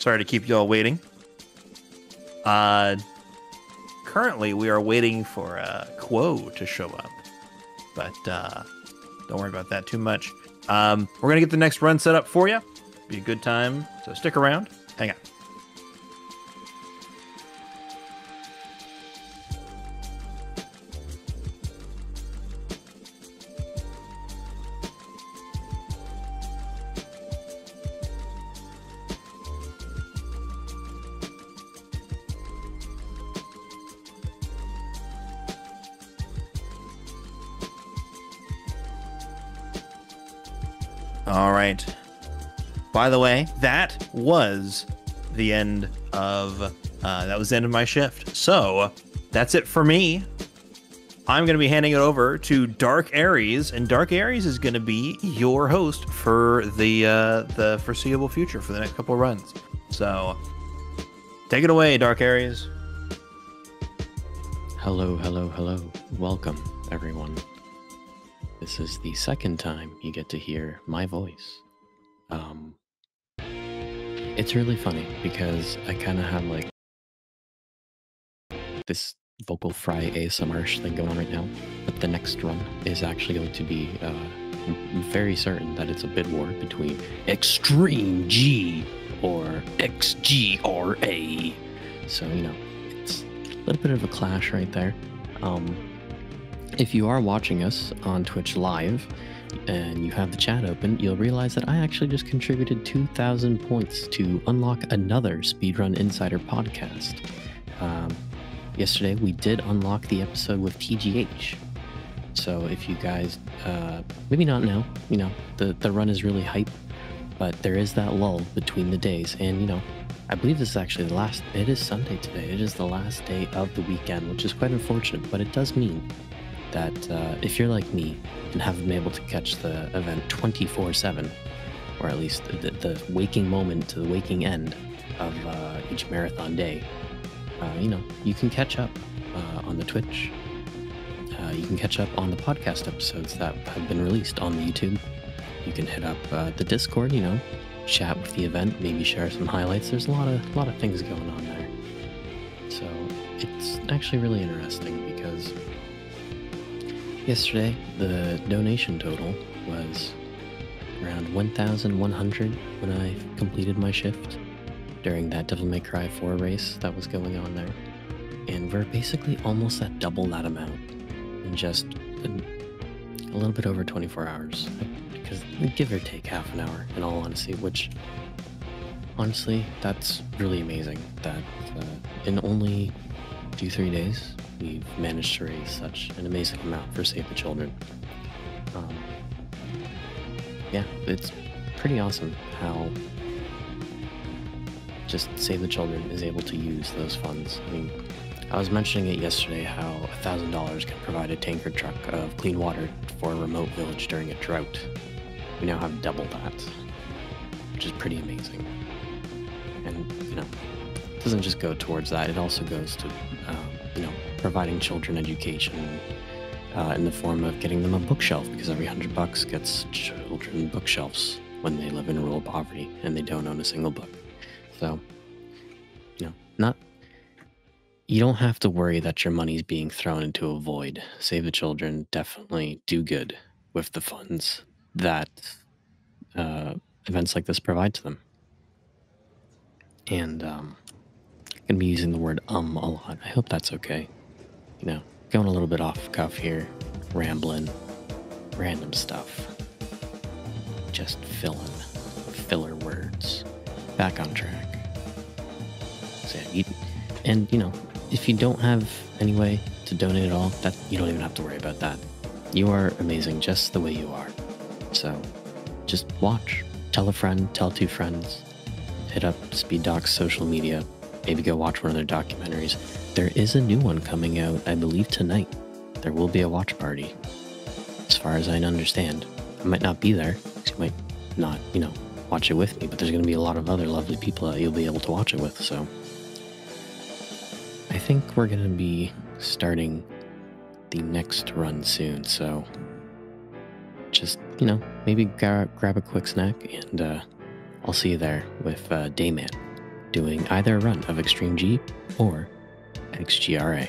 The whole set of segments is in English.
Sorry to keep you all waiting. Currently, we are waiting for Quo to show up, but don't worry about that too much. We're gonna get the next run set up for you. Be a good time, so stick around. Hang on. All right. By the way, that was the end of my shift. So that's it for me. I'm going to be handing it over to Dark Aries, and Dark Aries is going to be your host for the foreseeable future for the next couple of runs. So take it away, Dark Aries. Hello, hello, hello. Welcome, everyone. This is the second time you get to hear my voice. It's really funny because I kind of have like this vocal fry ASMR thing going on right now, but the next run is actually going to be very certain that it's a bid war between Extreme G or XGRA. So, you know, it's a little bit of a clash right there. If you are watching us on Twitch live and you have the chat open, you'll realize that I actually just contributed 2,000 points to unlock another Speedrun Insider podcast. Yesterday, we did unlock the episode with TGH. So if you guys maybe not know, you know, the run is really hype, but there is that lull between the days. And, you know, I believe this is actually it is Sunday today. It is the last day of the weekend, which is quite unfortunate, but it does mean that if you're like me and haven't been able to catch the event 24/7, or at least the waking moment to the waking end of each marathon day, you know, you can catch up on the Twitch. You can catch up on the podcast episodes that have been released on the YouTube. You can hit up the Discord, you know, chat with the event, maybe share some highlights. There's a lot of things going on there. So it's actually really interesting because yesterday, the donation total was around 1,100 when I completed my shift during that Devil May Cry 4 race that was going on there. And we're basically almost at double that amount in just a little bit over 24 hours. Because give or take half an hour, in all honesty, which, honestly, that's really amazing that in only 2-3 days, we've managed to raise such an amazing amount for Save the Children. Yeah, it's pretty awesome how just Save the Children is able to use those funds. I mean, I was mentioning it yesterday how $1,000 can provide a tanker truck of clean water for a remote village during a drought. We now have double that, which is pretty amazing. And, you know, it doesn't just go towards that, it also goes to, you know, providing children education in the form of getting them a bookshelf, because every $100 gets children bookshelves when they live in rural poverty and they don't own a single book. So, you know, you don't have to worry that your money's being thrown into a void. Save the Children definitely do good with the funds that events like this provide to them. And I'm gonna be using the word a lot. I hope that's okay. You know, going a little bit off cuff here, rambling, random stuff. Just filler words. Back on track. So yeah, and you know, if you don't have any way to donate at all, that you don't even have to worry about that. You are amazing just the way you are. So just watch, tell a friend, tell 2 friends, hit up SpeedDocs social media, maybe go watch one of their documentaries. There is a new one coming out, I believe tonight. There will be a watch party. As far as I understand, I might not be there, so you might not, you know, watch it with me, but there's going to be a lot of other lovely people that you'll be able to watch it with, so I think we're going to be starting the next run soon, so just, you know, maybe grab a quick snack, and I'll see you there with Dayman. doing either a run of Extreme G or XGRA.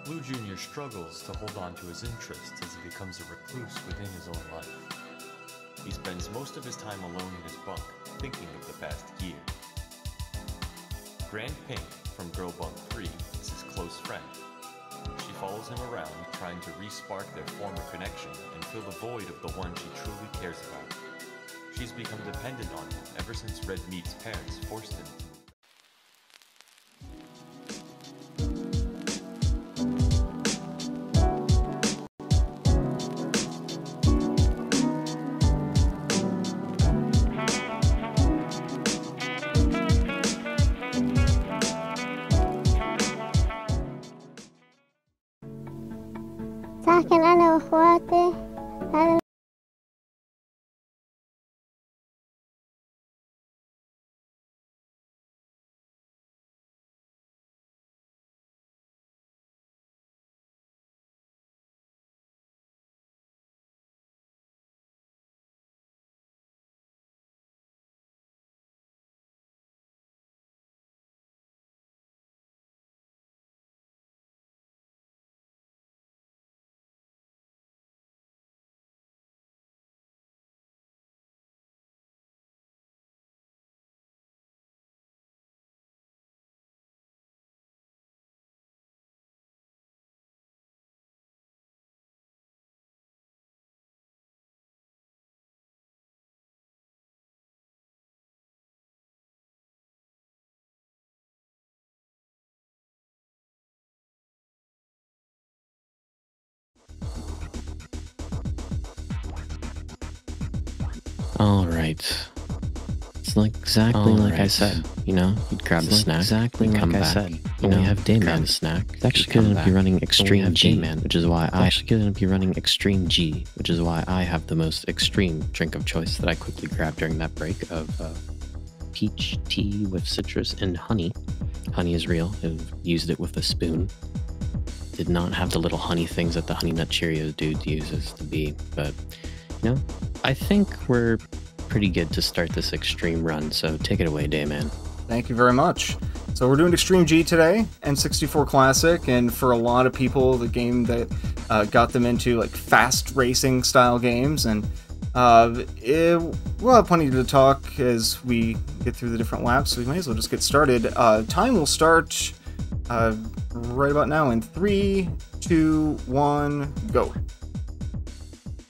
Blue Jr. struggles to hold on to his interests as he becomes a recluse within his own life. He spends most of his time alone in his bunk, thinking of the past year. Grand Pink from Girl Bunk 3 is his close friend. She follows him around, trying to re-spark their former connection and fill the void of the one she truly cares about. She's become dependent on him ever since Red Meat's parents forced him to. ساكن أنا وأخواتي هذا Alright. It's like exactly like I said, you know? You'd grab a snack, exactly like I said. You know, have Dayman a snack. It's actually going to be running Extreme G, which is why I actually going to be running Extreme G, which is why I have the most extreme drink of choice that I quickly grabbed during that break of peach tea with citrus and honey. Honey is real. I've used it with a spoon. Did not have the little honey things that the Honey Nut Cheerios dude uses to be, but you know, I think we're pretty good to start this extreme run, so take it away, Dayman. Thank you very much. So we're doing Extreme G today, N64 Classic, and for a lot of people, the game that got them into like fast racing style games, and we'll have plenty to talk as we get through the different laps, so we might as well just get started. Time will start right about now in 3, 2, 1, go.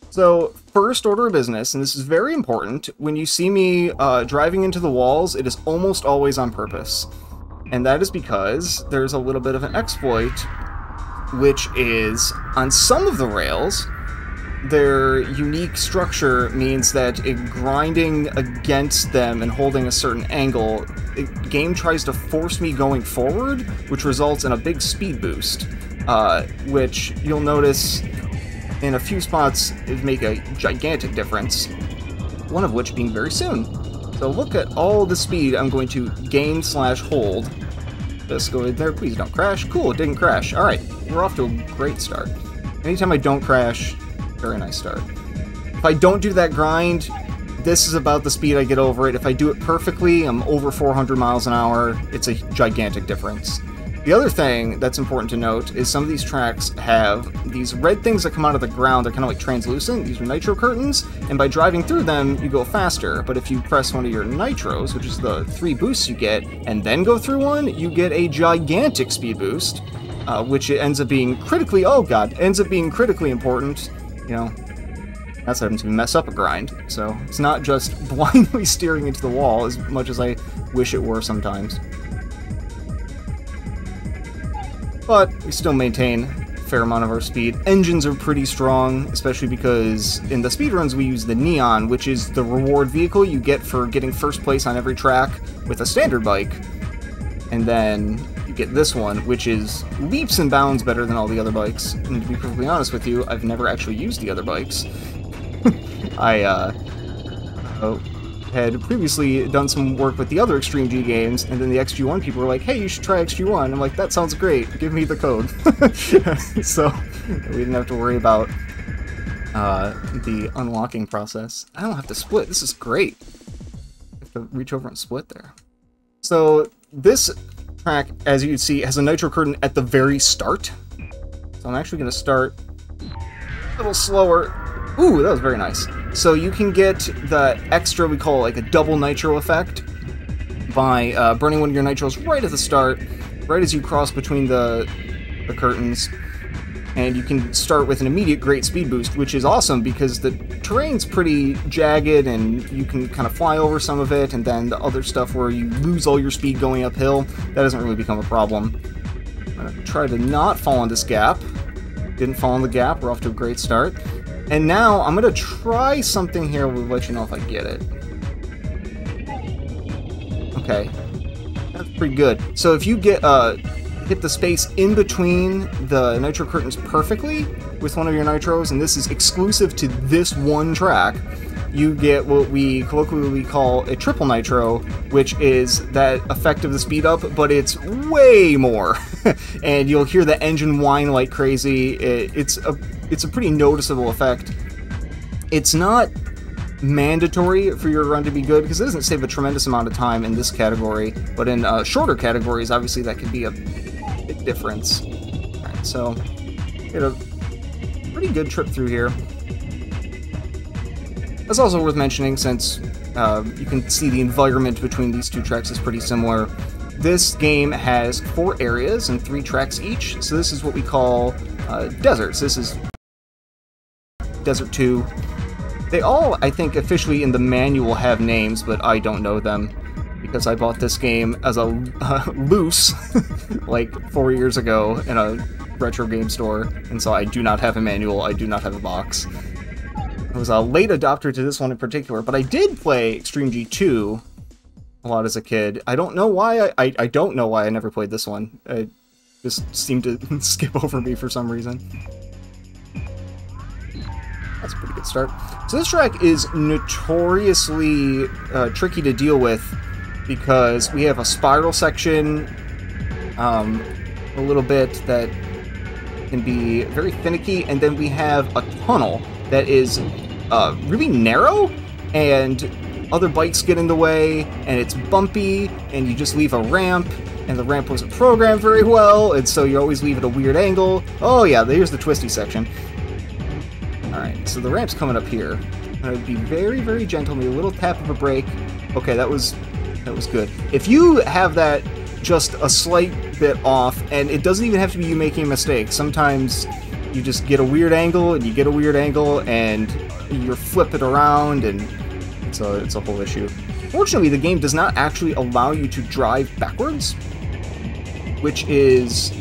So, first order of business, and this is very important, when you see me driving into the walls, it is almost always on purpose. And that is because there's a little bit of an exploit, which is, on some of the rails, their unique structure means that grinding against them and holding a certain angle, the game tries to force me going forward, which results in a big speed boost, which you'll notice in a few spots it make a gigantic difference, one of which being very soon. So look at all the speed I'm going to gain/hold. Just go in there, please don't crash. Cool, it didn't crash. Alright, we're off to a great start. Anytime I don't crash, very nice start. If I don't do that grind, this is about the speed I get over it. If I do it perfectly, I'm over 400 miles an hour. It's a gigantic difference. The other thing that's important to note is some of these tracks have these red things that come out of the ground. They're kind of like translucent. These are nitro curtains, and by driving through them, you go faster. But if you press one of your nitros, which is the 3 boosts you get, and then go through one, you get a gigantic speed boost, which ends up being critically, ends up being critically important. You know, that's having to mess up a grind. So it's not just blindly steering into the wall as much as I wish it were sometimes. But we still maintain a fair amount of our speed. Engines are pretty strong, especially because in the speedruns we use the Neon, which is the reward vehicle you get for getting first place on every track with a standard bike. And then you get this one, which is leaps and bounds better than all the other bikes. And to be perfectly honest with you, I've never actually used the other bikes. I had previously done some work with the other Extreme G games, and then the XG1 people were like, hey, you should try XG1. I'm like, that sounds great, give me the code. So we didn't have to worry about the unlocking process. I don't have to split, this is great. I have to reach over and split there. So this track, as you can see, has a nitro curtain at the very start. So I'm actually going to start a little slower. Ooh, that was very nice. So you can get the extra, we call it like a double nitro effect, by burning one of your nitros right at the start, right as you cross between the curtains. And you can start with an immediate great speed boost, which is awesome because the terrain's pretty jagged and you can kind of fly over some of it, and then the other stuff where you lose all your speed going uphill, that doesn't really become a problem. I'm going to try to not fall in this gap. Didn't fall in the gap, we're off to a great start. And now I'm going to try something here, we'll let you know if I get it. Okay, that's pretty good. So if you get hit the space in between the nitro curtains perfectly with one of your nitros, and this is exclusive to this one track, you get what we colloquially call a triple nitro, which is that effect of the speed up, but it's way more. And you'll hear the engine whine like crazy. It's a pretty noticeable effect. It's not mandatory for your run to be good, because it doesn't save a tremendous amount of time in this category, but in shorter categories, obviously that can be a big difference. Alright, so we had a pretty good trip through here. That's also worth mentioning, since you can see the environment between these two tracks is pretty similar. This game has 4 areas and 3 tracks each, so this is what we call deserts. This is Desert 2. They all, I think, officially in the manual have names, but I don't know them, because I bought this game as a loose, like 4 years ago in a retro game store, and so I do not have a manual, I do not have a box. I was a late adopter to this one in particular, but I did play Extreme G2 a lot as a kid. I don't know why I don't know why I never played this one. It just seemed to skip over me for some reason. That's a pretty good start. So this track is notoriously tricky to deal with because we have a spiral section, a little bit that can be very finicky, and then we have a tunnel that is really narrow, and other bikes get in the way, and it's bumpy, and you just leave a ramp, and the ramp wasn't programmed very well, and so you always leave at a weird angle. Oh yeah, here's the twisty section. Alright, so the ramp's coming up here. I would be very, very gentle, maybe a little tap of a brake. Okay, that was good. If you have that just a slight bit off, and it doesn't even have to be you making a mistake, sometimes you just get a weird angle, and you get a weird angle, and you're flipping around, and it's a whole issue. Fortunately, the game does not actually allow you to drive backwards, which is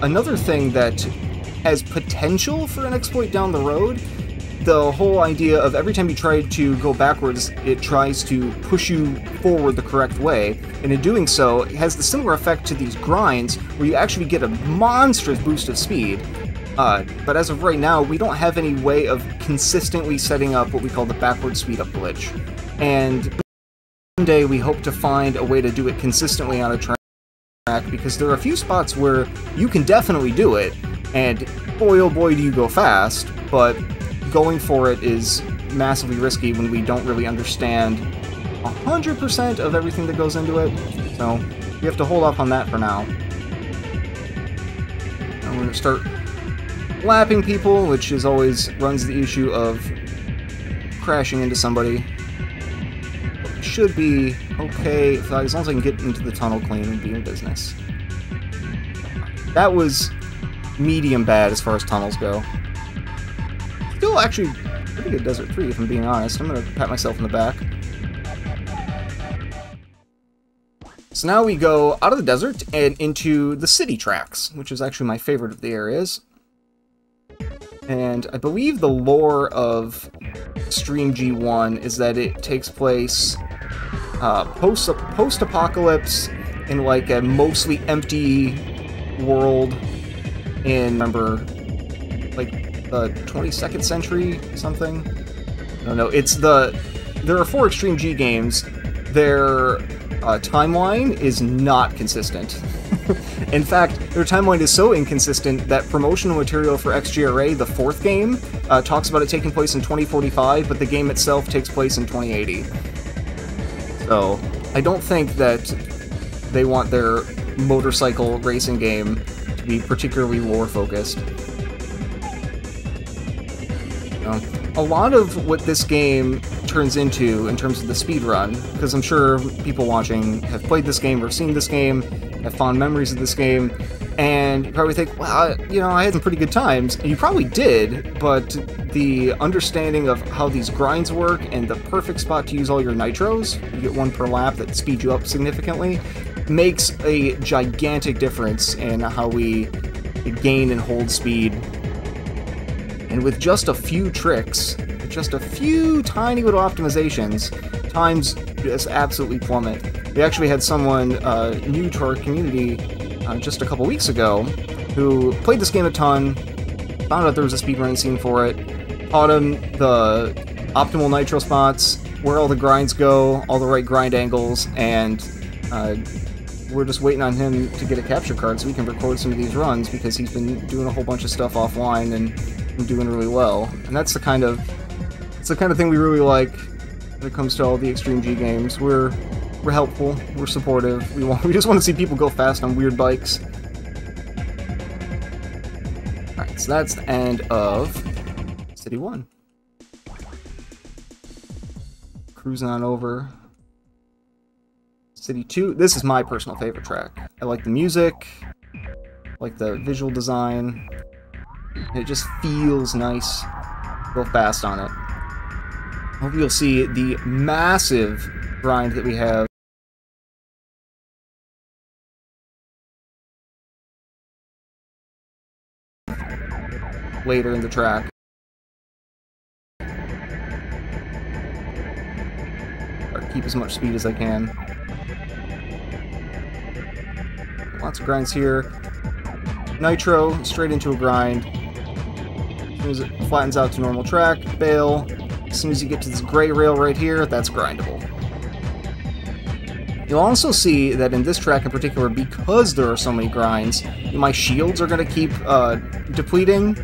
another thing that has potential for an exploit down the road. The whole idea of every time you try to go backwards, it tries to push you forward the correct way, and in doing so, it has the similar effect to these grinds, where you actually get a monstrous boost of speed. But as of right now, we don't have any way of consistently setting up what we call the backward speed up glitch. And one day we hope to find a way to do it consistently on a track, because there are a few spots where you can definitely do it, and boy oh boy do you go fast, but going for it is massively risky when we don't really understand 100% of everything that goes into it, so we have to hold off on that for now. can start lapping people, which is always runs the issue of crashing into somebody. It should be okay as long as I can get into the tunnel clean and be in business. That was medium bad as far as tunnels go. Still actually pretty good Desert 3, if I'm being honest. I'm gonna pat myself in the back. So now we go out of the desert and into the city tracks, which is actually my favorite of the areas. And I believe the lore of Extreme G1 is that it takes place post-apocalypse in like a mostly empty world in, remember, like the 22nd century something? I don't know. There are 4 Extreme G games. Their timeline is not consistent. In fact, their timeline is so inconsistent that promotional material for XGRA, the 4th game, talks about it taking place in 2045, but the game itself takes place in 2080. So, I don't think that they want their motorcycle racing game to be particularly lore-focused. A lot of what this game turns into in terms of the speedrun, because I'm sure people watching have played this game or seen this game, have fond memories of this game, and you probably think, well, you know, I had some pretty good times. And you probably did, but the understanding of how these grinds work and the perfect spot to use all your nitros, you get 1 per lap that speeds you up significantly, makes a gigantic difference in how we gain and hold speed. And with just a few tricks, just a few tiny little optimizations, times just absolutely plummet. We actually had someone new to our community just a couple weeks ago who played this game a ton, found out there was a speedrunning scene for it, taught him the optimal nitro spots, where all the grinds go, all the right grind angles, and we're just waiting on him to get a capture card so we can record some of these runs because he's been doing a whole bunch of stuff offline and doing really well. And that's the kind of thing we really like when it comes to all the Extreme G games. We're helpful, we're supportive, we just want to see people go fast on weird bikes. Alright, so that's the end of City 1. Cruising on over. City 2, this is my personal favorite track. I like the music, I like the visual design, it just feels nice. Go fast on it. I hope you'll see the massive grind that we have. Later in the track. Try to keep as much speed as I can. Lots of grinds here. Nitro, straight into a grind. As soon as it flattens out to normal track, bail. As soon as you get to this gray rail right here, that's grindable. You'll also see that in this track in particular, because there are so many grinds, my shields are going to keep depleting.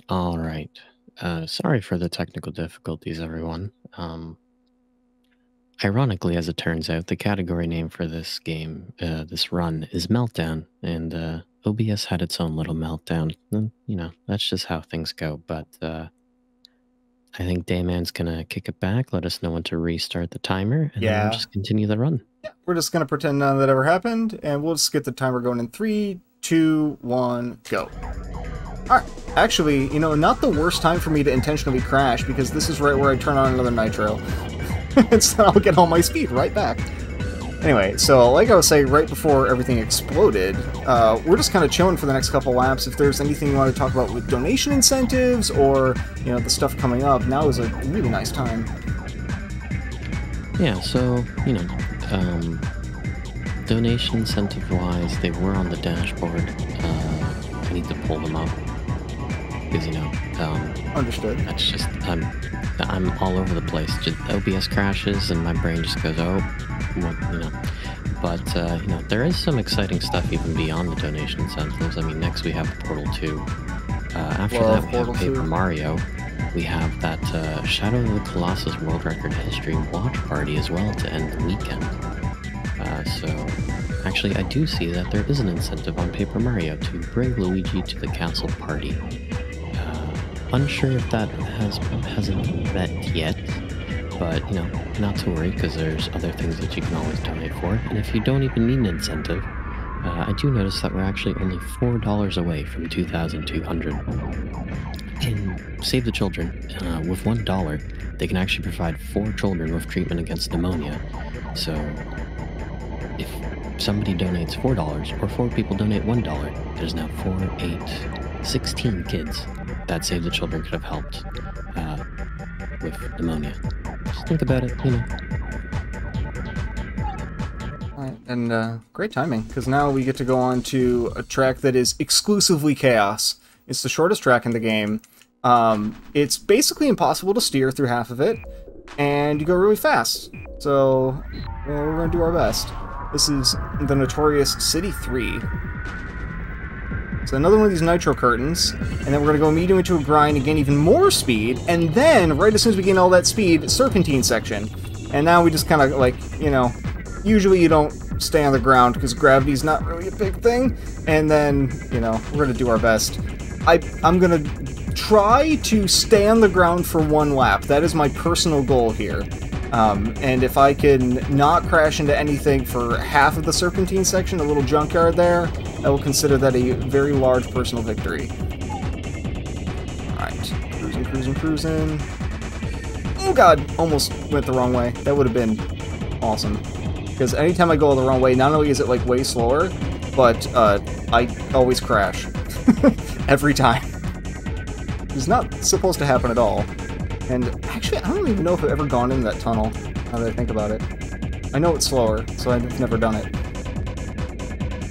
All right. Sorry for the technical difficulties, everyone. Ironically, as it turns out, the category name for this game, this run, is Meltdown, and OBS had its own little meltdown. And, you know, that's just how things go, but I think Dayman's gonna kick it back, let us know when to restart the timer, and then we'll just continue the run. Yeah, we're just gonna pretend none of that ever happened, and we'll just get the timer going in 3, 2, 1, go. Alright, actually, you know, not the worst time for me to intentionally crash, because this is right where I turn on another nitro. And so I'll get all my speed right back. Anyway, so like I was saying right before everything exploded, we're just kind of chilling for the next couple laps. If there's anything you want to talk about with donation incentives or, you know, the stuff coming up, now is a really nice time. Yeah, so, you know, donation incentive-wise, they were on the dashboard. I need to pull them up. because Understood. that's just I'm all over the place. Just OBS crashes and my brain just goes, oh, well. But there is some exciting stuff even beyond the donation incentives. I mean, next we have Portal 2. After that, we have Paper Mario. We have that Shadow of the Colossus World Record History watch party as well to end the weekend. So, actually, I do see that there is an incentive on Paper Mario to bring Luigi to the castle party. Unsure if that hasn't met yet, but, not to worry, because there's other things that you can always donate for. And if you don't even need an incentive, I do notice that we're actually only $4 away from 2,200. In Save the Children, with $1, they can actually provide 4 children with treatment against pneumonia. So, if somebody donates $4, or 4 people donate $1, there's now 4, 8, 16 kids that Save the Children could have helped with pneumonia. Just think about it, Alright, and great timing, because now we get to go on to a track that is exclusively chaos. It's the shortest track in the game. It's basically impossible to steer through half of it, and you go really fast. So, we're going to do our best. This is the notorious City 3. So another one of these nitro curtains, and then we're going to go immediately into a grind and gain even more speed, and then, right as soon as we gain all that speed, serpentine section. And now we just kind of, like, usually you don't stay on the ground because gravity's not really a big thing, and then, we're going to do our best. I'm going to try to stay on the ground for 1 lap. That is my personal goal here. And if I can not crash into anything for half of the serpentine section, a little junkyard there, I will consider that a very large personal victory. Alright, cruising. Oh god, almost went the wrong way. That would have been awesome. Because anytime I go the wrong way, not only is it like way slower, but I always crash. Every time. It's not supposed to happen at all. And actually, I don't even know if I've ever gone in that tunnel, now that I think about it. I know it's slower, so I've never done it.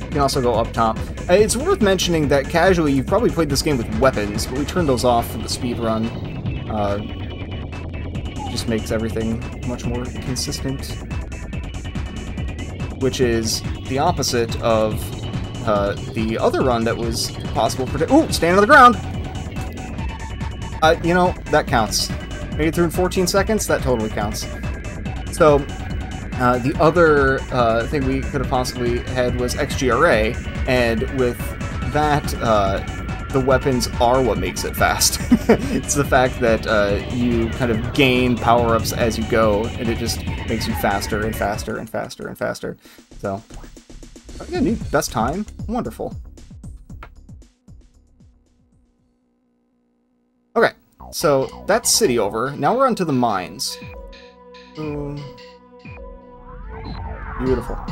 You can also go up top. It's worth mentioning that casually, you've probably played this game with weapons, but we turned those off for the speed run. Just makes everything much more consistent. Which is the opposite of the other run that was possible for... Ooh, stand on the ground! That counts. Made it through in 14 seconds? That totally counts. So, the other thing we could have possibly had was XGRA, and with that, the weapons are what makes it fast. It's the fact that you kind of gain power-ups as you go, and it just makes you faster and faster and faster and faster. So, yeah, neat. Best time. Wonderful. Okay, so that's city over. Now we're on to the mines. Beautiful.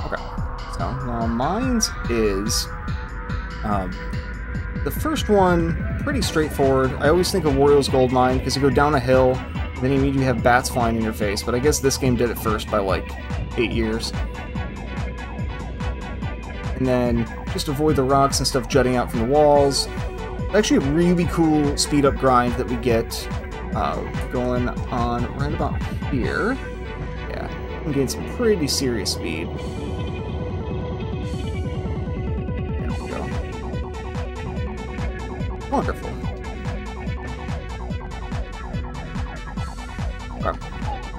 Okay. So now mines is the first one, pretty straightforward. I always think of Wario's Gold Mine because you go down a hill, and then you immediately have bats flying in your face. But I guess this game did it first by like 8 years. And then just avoid the rocks and stuff jutting out from the walls. Actually a really cool speed up grind that we get going on right about here. Yeah, we can gain some pretty serious speed. There we go. Wonderful. Okay.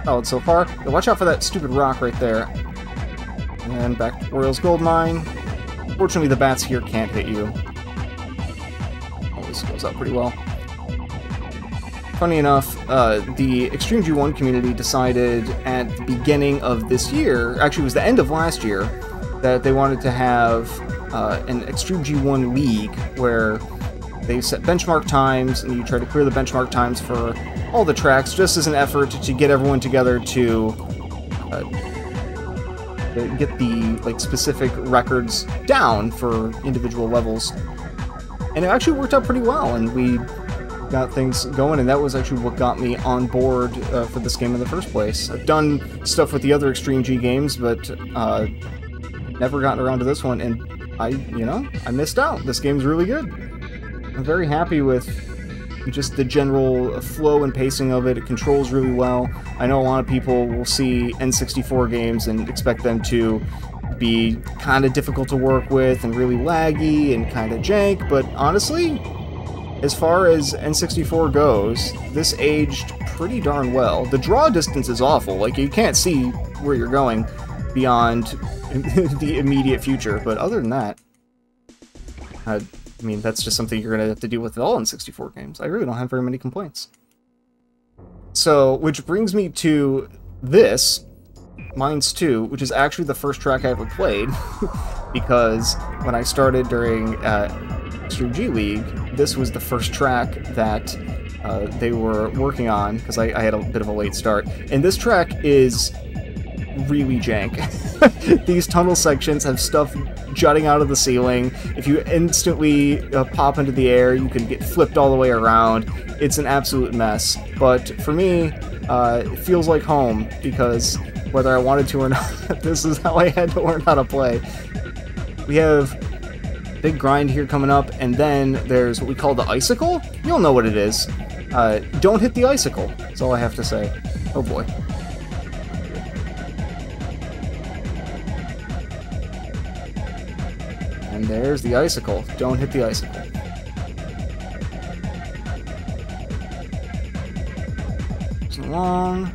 Oh, so far. Yeah, watch out for that stupid rock right there. And back to Wario's Gold Mine. Fortunately, the bats here can't hit you. Always goes up pretty well. Funny enough, the Extreme G1 community decided at the beginning of this year, actually it was the end of last year, that they wanted to have an Extreme G1 league where they set benchmark times and you try to clear the benchmark times for all the tracks just as an effort to get everyone together to get the specific records down for individual levels. And it actually worked out pretty well, and we got things going, and that was actually what got me on board for this game in the first place. I've done stuff with the other Extreme G games, but never gotten around to this one, and I missed out. This game's really good. I'm very happy with just the general flow and pacing of it. It controls really well. I know a lot of people will see N64 games and expect them to be kind of difficult to work with and really laggy and kind of jank, but honestly, as far as N64 goes, this aged pretty darn well. The draw distance is awful, like you can't see where you're going beyond the immediate future, but other than that, I mean, that's just something you're going to have to deal with all N64 games. I really don't have very many complaints. So, which brings me to this, Mines 2, which is actually the first track I ever played, because when I started during Extreme G League, this was the first track that they were working on, because I had a bit of a late start. And this track is really jank. These tunnel sections have stuff jutting out of the ceiling. If you instantly pop into the air, you can get flipped all the way around. It's an absolute mess. But for me, it feels like home, because whether I wanted to or not, this is how I had to learn how to play. We have big grind here coming up, and then there's what we call the icicle. You'll know what it is. Don't hit the icicle. That's all I have to say. Oh boy. And there's the icicle. Don't hit the icicle. It's long.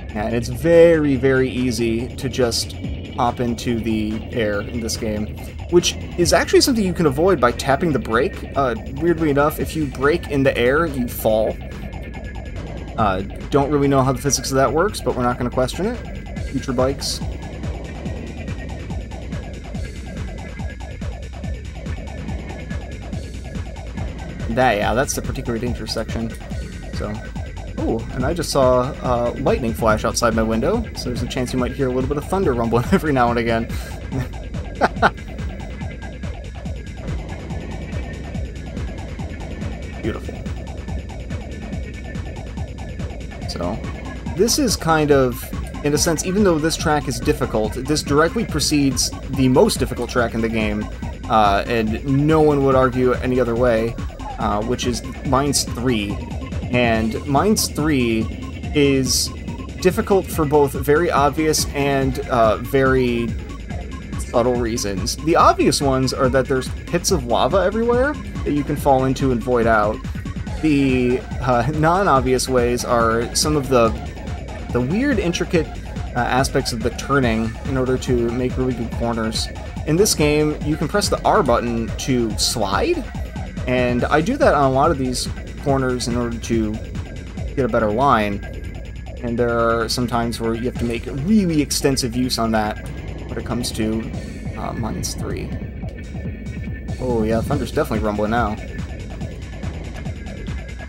And it's very, very easy to just hop into the air in this game, which is actually something you can avoid by tapping the brake. Weirdly enough, if you brake in the air, you fall. Don't really know how the physics of that works, but we're not going to question it. Future bikes. That's the particularly dangerous section. So, ooh, and I just saw lightning flash outside my window, so there's a chance you might hear a little bit of thunder rumbling every now and again. Beautiful. So, this is kind of, in a sense, even though this track is difficult, this directly precedes the most difficult track in the game, and no one would argue any other way. Which is Mines 3, and Mines 3 is difficult for both very obvious and very subtle reasons. The obvious ones are that there's pits of lava everywhere that you can fall into and void out. The non-obvious ways are some of the weird, intricate aspects of the turning in order to make really good corners. In this game, you can press the R button to slide, and I do that on a lot of these corners in order to get a better line. And there are some times where you have to make really extensive use on that when it comes to Mines 3. Oh yeah, thunder's definitely rumbling now.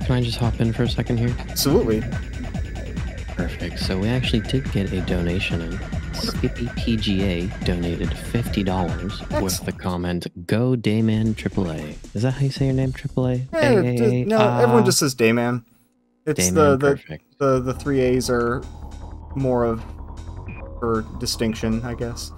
Can I just hop in for a second here? Absolutely. Perfect. So we actually did get a donation in. Skippy PGA donated $50 with the comment, "Go Dayman AAA." Is that how you say your name, AAA? Yeah, no, everyone just says Dayman. It's Dayman, the 3 A's are more of for distinction, I guess.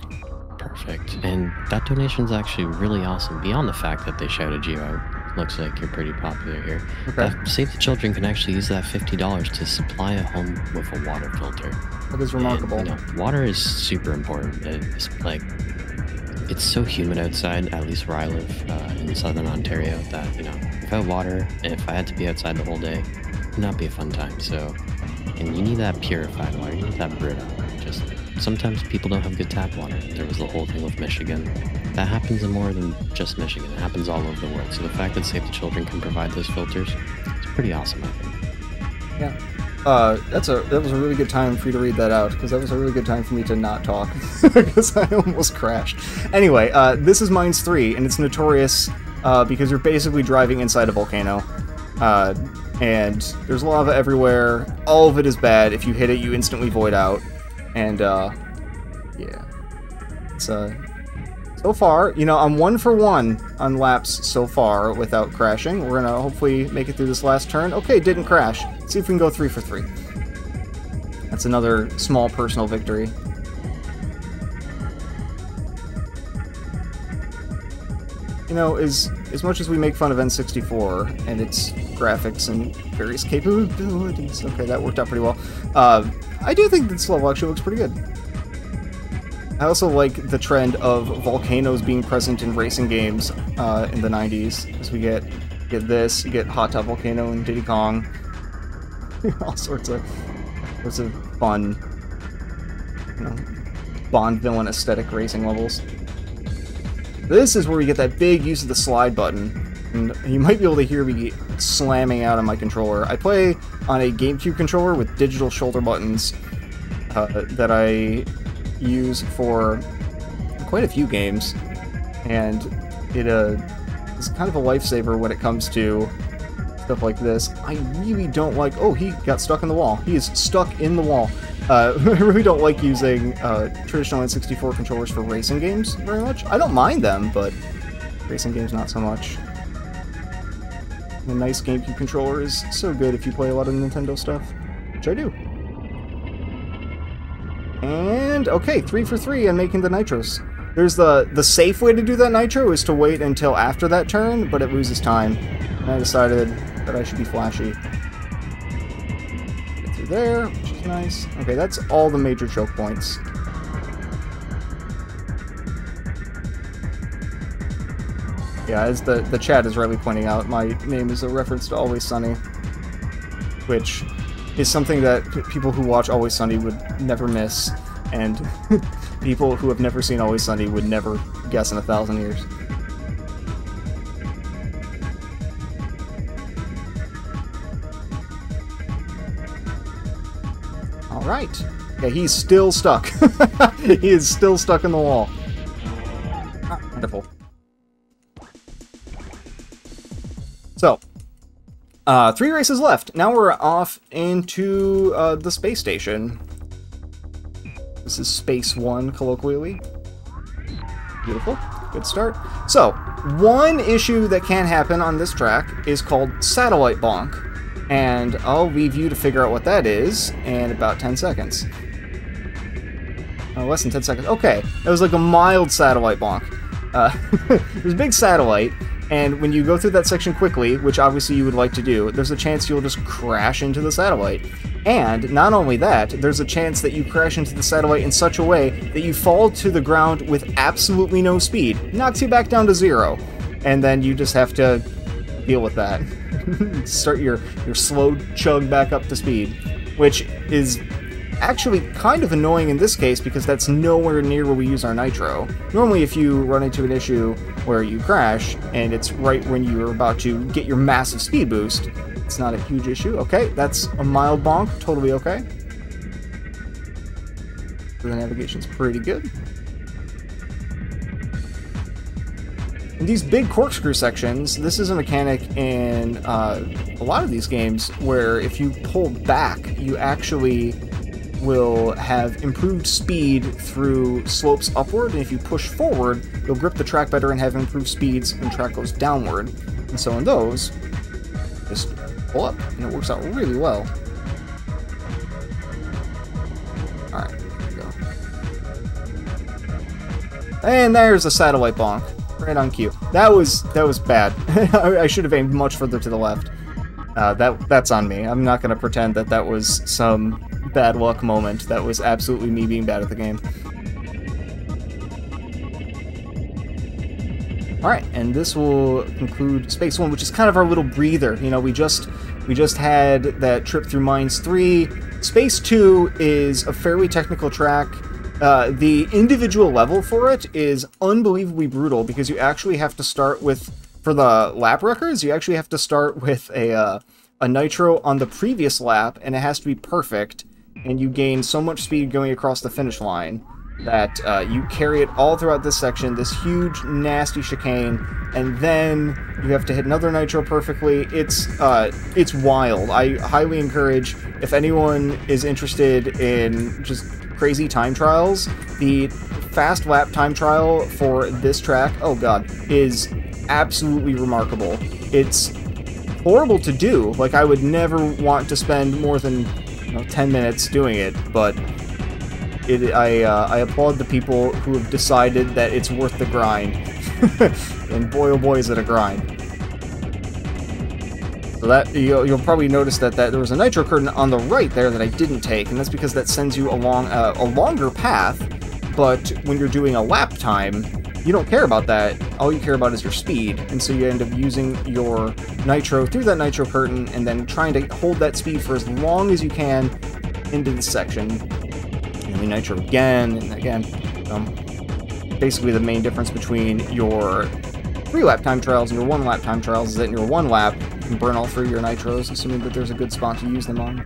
Perfect. And that donation's actually really awesome. Beyond the fact that they shouted you out, looks like you're pretty popular here. Okay. Save the Children can actually use that $50 to supply a home with a water filter. That is remarkable. And, water is super important. It's like, it's so humid outside, at least where I live in southern Ontario, that, without water, and if I had to be outside the whole day, it would not be a fun time. So, and you need that purified water, you need that Brita. Just, sometimes people don't have good tap water. There was the whole thing with Michigan. That happens in more than just Michigan. It happens all over the world. So the fact that Save the Children can provide those filters, it's pretty awesome, I think. Yeah. That was a really good time for you to read that out, because that was a really good time for me to not talk, because I almost crashed. Anyway, this is Mines 3, and it's notorious because you're basically driving inside a volcano, and there's lava everywhere. All of it is bad. If you hit it, you instantly void out, and yeah, it's so far, I'm 1 for 1 on laps so far without crashing. We're gonna hopefully make it through this last turn. Okay, didn't crash. Let's see if we can go 3 for 3. That's another small personal victory. as much as we make fun of N64 and its graphics and various capabilities, okay, that worked out pretty well, I do think this level actually looks pretty good. I also like the trend of volcanoes being present in racing games in the 90s, because we get this, you get Hot Top Volcano and Diddy Kong, all sorts of fun, you know, Bond villain aesthetic racing levels. This is where we get that big use of the slide button, and you might be able to hear me slamming out on my controller. I play on a GameCube controller with digital shoulder buttons that I use for quite a few games, and it is kind of a lifesaver when it comes to stuff like this. I really don't like... Oh, he got stuck in the wall. He is stuck in the wall. I really don't like using traditional N64 controllers for racing games very much. I don't mind them, but racing games not so much. The nice GameCube controller is so good if you play a lot of Nintendo stuff, which I do. And, okay, 3 for 3 on making the nitros. There's the safe way to do that nitro is to wait until after that turn, but it loses time. And I decided that I should be flashy. Get through there, which is nice. Okay, that's all the major choke points. Yeah, as the chat is rightly pointing out, my name is a reference to Always Sunny, which is something that people who watch Always Sunny would never miss, and people who have never seen Always Sunny would never guess in 1,000 years. Alright. Yeah, he's still stuck. He is still stuck in the wall. Ah, wonderful. So, 3 races left. Now we're off into the space station. This is Space 1, colloquially. Beautiful. Good start. So, one issue that can happen on this track is called satellite bonk. And I'll leave you to figure out what that is in about 10 seconds. Less than 10 seconds. Okay, that was like a mild satellite bonk. There's a big satellite, and when you go through that section quickly, which obviously you would like to do, there's a chance you'll just crash into the satellite. And not only that, there's a chance that you crash into the satellite in such a way that you fall to the ground with absolutely no speed. Knocks you back down to 0. And then you just have to deal with that. Start your slow chug back up to speed, which is actually kind of annoying in this case because that's nowhere near where we use our nitro. Normally if you run into an issue where you crash and it's right when you're about to get your massive speed boost, it's not a huge issue. Okay, that's a mild bonk, totally okay. So the navigation's pretty good. In these big corkscrew sections, this is a mechanic in a lot of these games where if you pull back, you actually will have improved speed through slopes upward, and if you push forward, you'll grip the track better and have improved speeds when the track goes downward. And so in those, just pull up, and it works out really well. Alright, there we go. And there's a satellite bonk. Right on cue. That was bad. I should have aimed much further to the left. That's on me. I'm not going to pretend that that was some bad luck moment. That was absolutely me being bad at the game. Alright, and this will conclude Space 1, which is kind of our little breather. You know, we just had that trip through Mines 3. Space 2 is a fairly technical track. The individual level for it is unbelievably brutal because you actually have to start with, for the lap records, you actually have to start with a nitro on the previous lap, and it has to be perfect, and you gain so much speed going across the finish line that you carry it all throughout this section, this huge, nasty chicane, and then you have to hit another nitro perfectly. It's wild. I highly encourage, if anyone is interested in just crazy time trials, the fast lap time trial for this track, oh god, is absolutely remarkable. It's horrible to do. Like, I would never want to spend more than 10 minutes doing it, but I applaud the people who have decided that it's worth the grind. And boy, oh boy, is it a grind. So that you'll probably notice that there was a nitro curtain on the right there that I didn't take, and that's because that sends you along a longer path. But when you're doing a lap time, you don't care about that. All you care about is your speed, and so you end up using your nitro through that nitro curtain, and then trying to hold that speed for as long as you can into this section. And we nitro again and again. Basically, the main difference between your 3-lap time trials and your 1-lap time trials is that in your 1 lap, you can burn all 3 of your nitros, assuming that there's a good spot to use them on.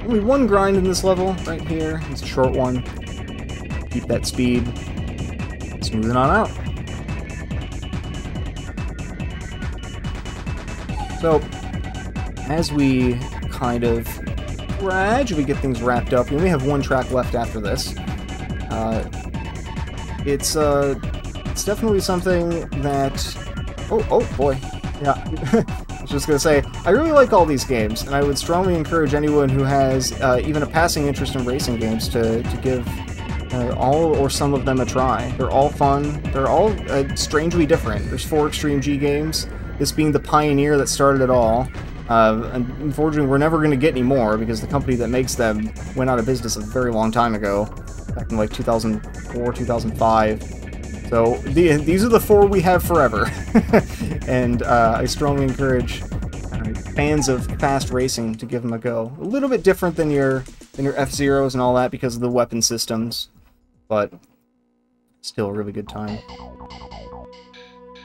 Only 1 grind in this level, right here. It's a short one. Keep that speed. Smoothing on out. So, as we kind of gradually get things wrapped up, we only have 1 track left after this. It's definitely something that... Oh boy. Yeah. I was just gonna say, I really like all these games, and I would strongly encourage anyone who has even a passing interest in racing games to give all or some of them a try. They're all fun. They're all strangely different. There's 4 Extreme G games, this being the pioneer that started it all. And unfortunately, we're never going to get any more because the company that makes them went out of business a very long time ago, back in like 2004, 2005. So these are the 4 we have forever. And I strongly encourage fans of fast racing to give them a go. A little bit different than your F-Zeros and all that because of the weapon systems, but still a really good time.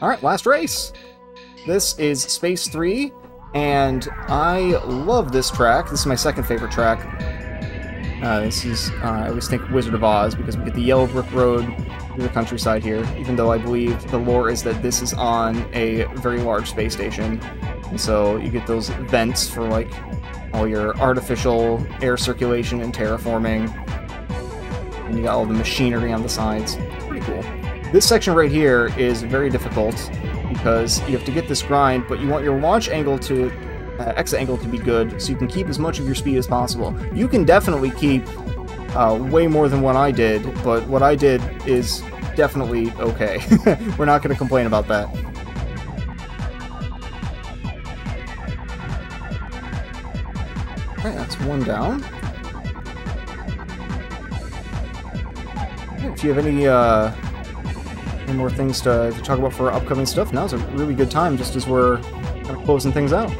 Alright, last race! This is Space 3, and I love this track. This is my second favorite track. I always think Wizard of Oz, because we get the yellow brick road through the countryside here, even though I believe the lore is that this is on a very large space station. And so you get those vents for, like, all your artificial air circulation and terraforming. And you got all the machinery on the sides. Pretty cool. This section right here is very difficult because you have to get this grind, but you want your launch angle to exit angle to be good, so you can keep as much of your speed as possible. You can definitely keep way more than what I did, but what I did is definitely okay. We're not going to complain about that. Alright, that's 1 down. If you have any more things to talk about for upcoming stuff, now's a really good time, just as we're kind of closing things out.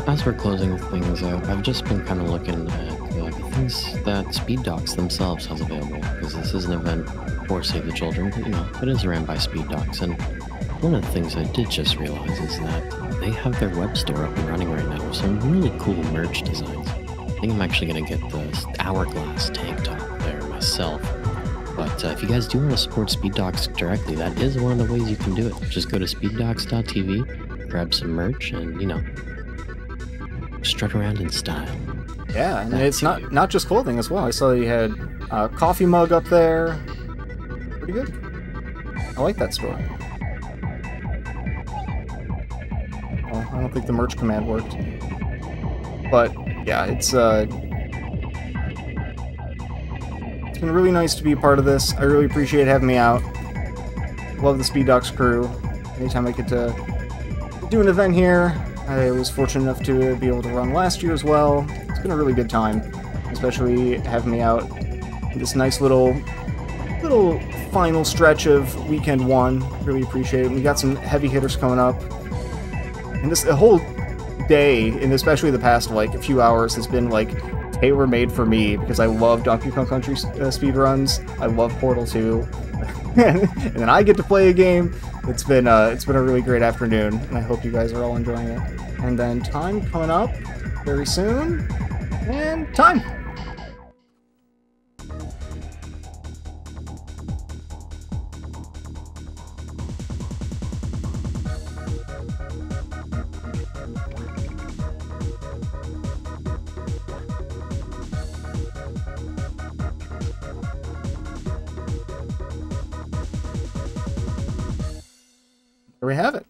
As we're closing things out, I've just been kind of looking at the things that SpeedDocs themselves has available, because this is an event for Save the Children, but, you know, it is ran by SpeedDocs, and one of the things I did just realize is that they have their web store up and running right now with some really cool merch designs. I think I'm actually going to get the Hourglass tank top there myself. But if you guys do want to support SpeedDocs directly, that is one of the ways you can do it. Just go to SpeedDocs.tv, grab some merch, and, you know, strut around in style. Yeah, and it's not just clothing as well. I saw you had a coffee mug up there. Pretty good. I like that store. Well, I don't think the merch command worked. But, yeah, it's been really nice to be a part of this. I really appreciate having me out. Love the SpeedDocs crew. Anytime I get to do an event here, I was fortunate enough to be able to run last year as well. It's been a really good time, especially having me out in this nice little final stretch of weekend 1. Really appreciate it. We got some heavy hitters coming up. And the whole day, and especially the past, like, a few hours, has been, like, tailor-made for me, because I love Donkey Kong Country speedruns. I love Portal 2. And then I get to play a game. It's been a really great afternoon, and I hope you guys are all enjoying it. And then time coming up very soon, and time! There we have it.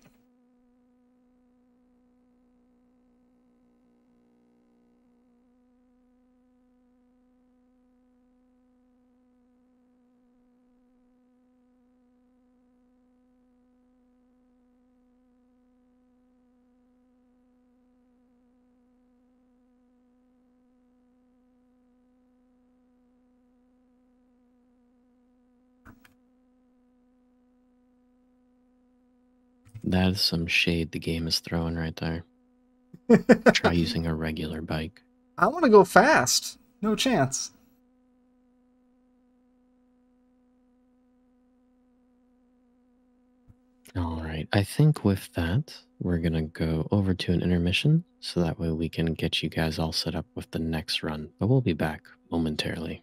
That is some shade the game is throwing right there. Try using a regular bike. I want to go fast. No chance. All right, I think with that, we're going to go over to an intermission so that way we can get you guys all set up with the next run. But we'll be back momentarily.